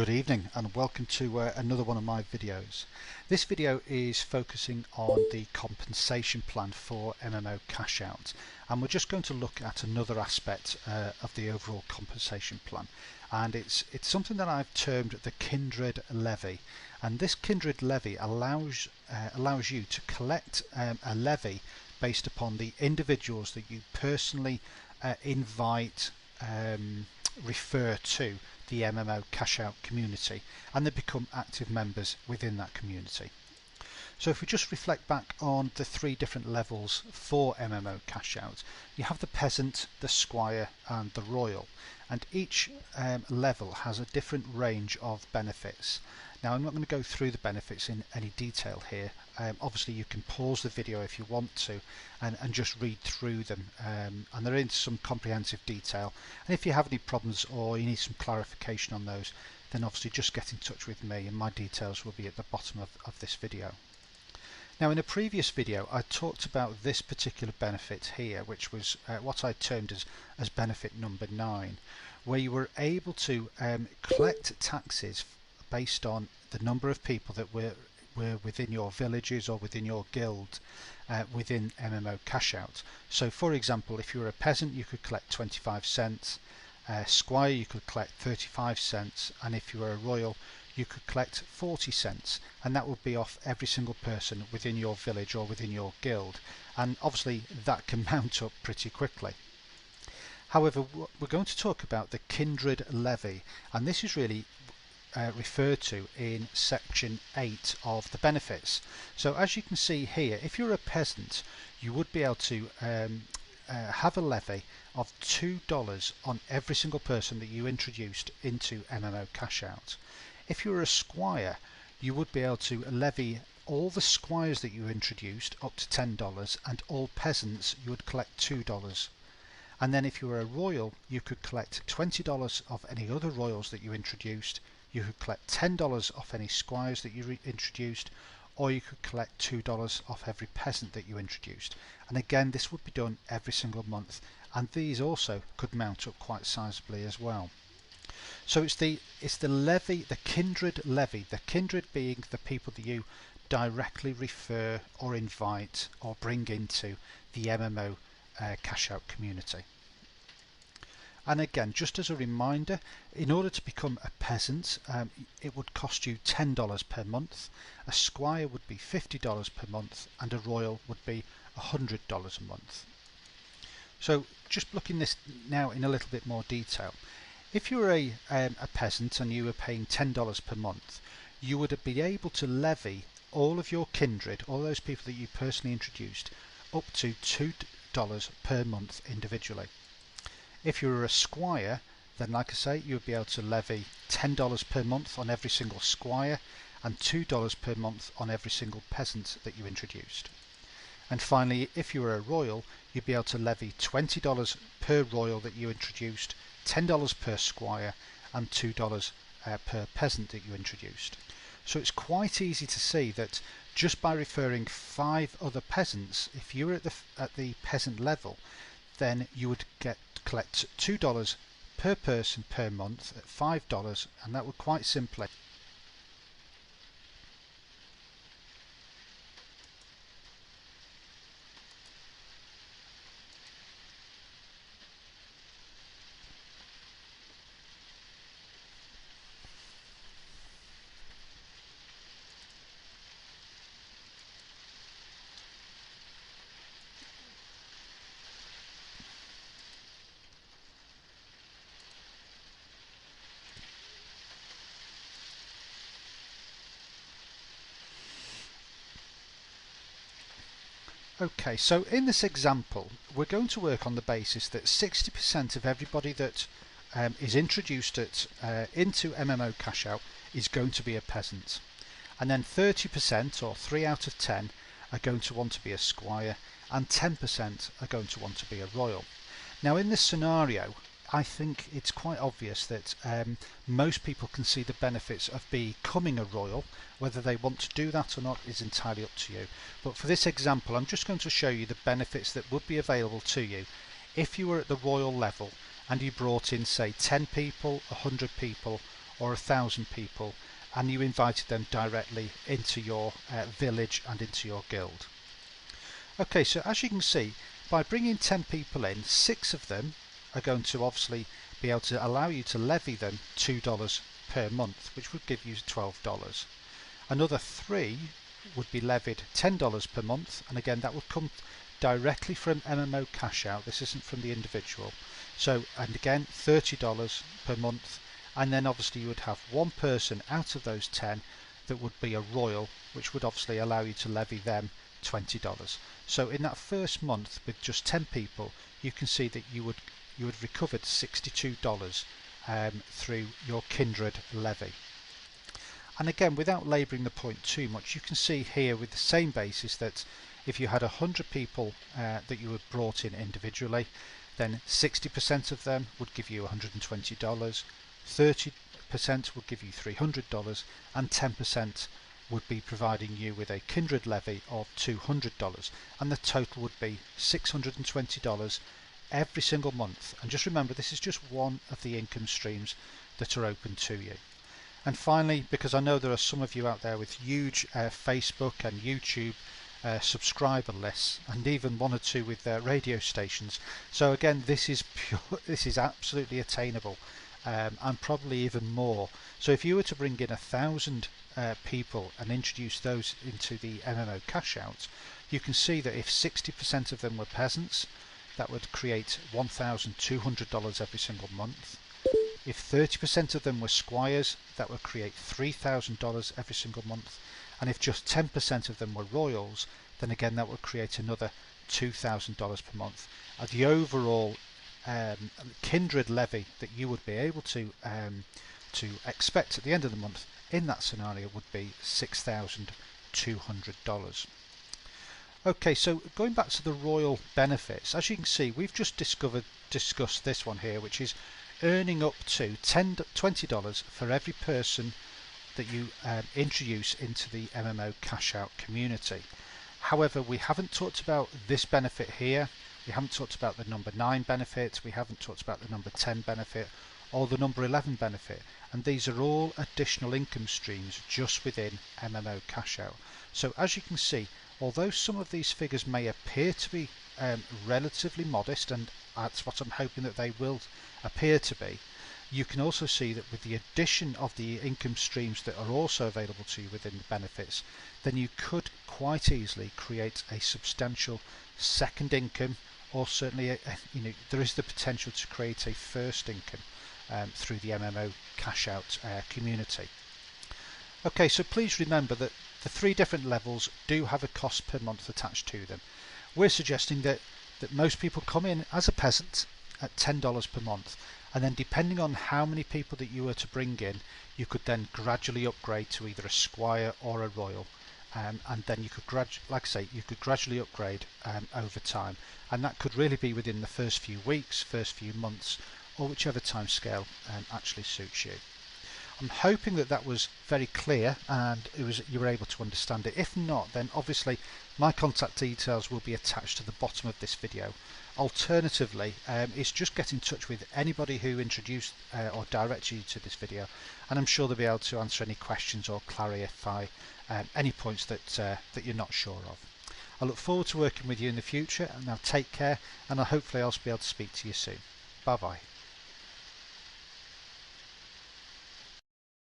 Good evening and welcome to another one of my videos. This video is focusing on the compensation plan for MMOCashOut, and we're just going to look at another aspect of the overall compensation plan, and it's something that I've termed the Kindred Levy. And this Kindred Levy allows you to collect a levy based upon the individuals that you personally invite, refer to the MMOCashOut community, and they become active members within that community. So if we just reflect back on the three different levels for MMOCashOut, you have the peasant, the squire and the royal, and each level has a different range of benefits. Now I'm not going to go through the benefits in any detail here. Obviously you can pause the video if you want to and just read through them, and they're in some comprehensive detail, and if you have any problems or you need some clarification on those, then obviously just get in touch with me and my details will be at the bottom of this video. Now in a previous video I talked about this particular benefit here, which was what I termed as benefit number 9, where you were able to collect taxes based on the number of people that were within your villages or within your guild within MMOCashOut. So for example, if you were a peasant you could collect 25 cents, squire you could collect 35 cents, and if you were a royal you could collect 40 cents, and that would be off every single person within your village or within your guild, and obviously that can mount up pretty quickly. However, we're going to talk about the Kindred Levy, and this is really referred to in section 8 of the benefits. So as you can see here, if you're a peasant you would be able to have a levy of $2 on every single person that you introduced into MMOCashOut. If you were a squire you would be able to levy all the squires that you introduced up to $10, and all peasants you would collect $2. And then if you were a royal you could collect $20 of any other royals that you introduced, you could collect $10 off any squires that you introduced, or you could collect $2 off every peasant that you introduced. And again, this would be done every single month, and these also could mount up quite sizably as well. So it's the levy, the Kindred Levy, the Kindred being the people that you directly refer or invite or bring into the MMOCashOut community. And again, just as a reminder, in order to become a peasant, it would cost you $10 per month, a squire would be $50 per month, and a royal would be $100 a month. So just looking this now in a little bit more detail, if you were a peasant and you were paying $10 per month, you would be able to levy all of your kindred, all those people that you personally introduced, up to $2 per month individually. If you were a squire, then like I say, you would be able to levy $10 per month on every single squire and $2 per month on every single peasant that you introduced. And finally, if you were a royal, you'd be able to levy $20 per royal that you introduced, $10 per squire and $2 per peasant that you introduced. So it's quite easy to see that just by referring 5 other peasants, if you were at the peasant level, then you would collect $2 per person per month at $5, and that would quite simply Okay, so in this example we're going to work on the basis that 60% of everybody that is introduced into MMOCashOut is going to be a peasant, and then 30% or 3 out of 10 are going to want to be a squire, and 10% are going to want to be a royal. Now in this scenario I think it's quite obvious that most people can see the benefits of becoming a royal. Whether they want to do that or not is entirely up to you. But for this example, I'm just going to show you the benefits that would be available to you if you were at the royal level and you brought in, say, 10 people, 100 people, or 1,000 people, and you invited them directly into your village and into your guild. Okay, so as you can see, by bringing 10 people in, 6 of them are going to obviously be able to allow you to levy them $2 per month, which would give you $12. Another 3 would be levied $10 per month, and again that would come directly from MMOCashOut. This isn't from the individual. So, and again $30 per month, and then obviously you would have one person out of those 10 that would be a royal, which would obviously allow you to levy them $20. So in that first month with just 10 people, you can see that you would have recovered $62 through your Kindred levy. And again, without labouring the point too much, you can see here with the same basis that if you had 100 people that you had brought in individually, then 60% of them would give you $120, 30% would give you $300, and 10% would be providing you with a Kindred levy of $200, and the total would be $620 every single month. And just remember, this is just one of the income streams that are open to you. And finally, because I know there are some of you out there with huge Facebook and YouTube subscriber lists, and even 1 or 2 with radio stations, so again this is absolutely attainable, and probably even more. So if you were to bring in 1,000 people and introduce those into the MMOCashOut, you can see that if 60% of them were peasants, that would create $1,200 every single month. If 30% of them were squires, that would create $3,000 every single month. And if just 10% of them were royals, then again that would create another $2,000 per month. The overall Kindred levy that you would be able to expect at the end of the month in that scenario would be $6,200. Okay, so going back to the royal benefits, as you can see, we've just discussed this one here, which is earning up to $20 for every person that you introduce into the MMOCashOut community. However, we haven't talked about this benefit here. We haven't talked about the number 9 benefit. We haven't talked about the number 10 benefit or the number 11 benefit. And these are all additional income streams just within MMOCashOut. So as you can see, although some of these figures may appear to be relatively modest, and that's what I'm hoping that they will appear to be, you can also see that with the addition of the income streams that are also available to you within the benefits, then you could quite easily create a substantial second income, or certainly there is the potential to create a first income through the MMOCashOut community. Okay, so please remember that the 3 different levels do have a cost per month attached to them. We're suggesting that most people come in as a peasant at $10 per month, and then depending on how many people that you were to bring in, you could then gradually upgrade to either a squire or a royal, and then you could gradually upgrade over time, and that could really be within the first few weeks, first few months, or whichever time scale actually suits you. I'm hoping that that was very clear and you were able to understand it. If not, then obviously my contact details will be attached to the bottom of this video. Alternatively, it's just get in touch with anybody who introduced or directed you to this video, and I'm sure they'll be able to answer any questions or clarify any points that you're not sure of. I look forward to working with you in the future, and now take care, and hopefully I'll be able to speak to you soon. Bye bye.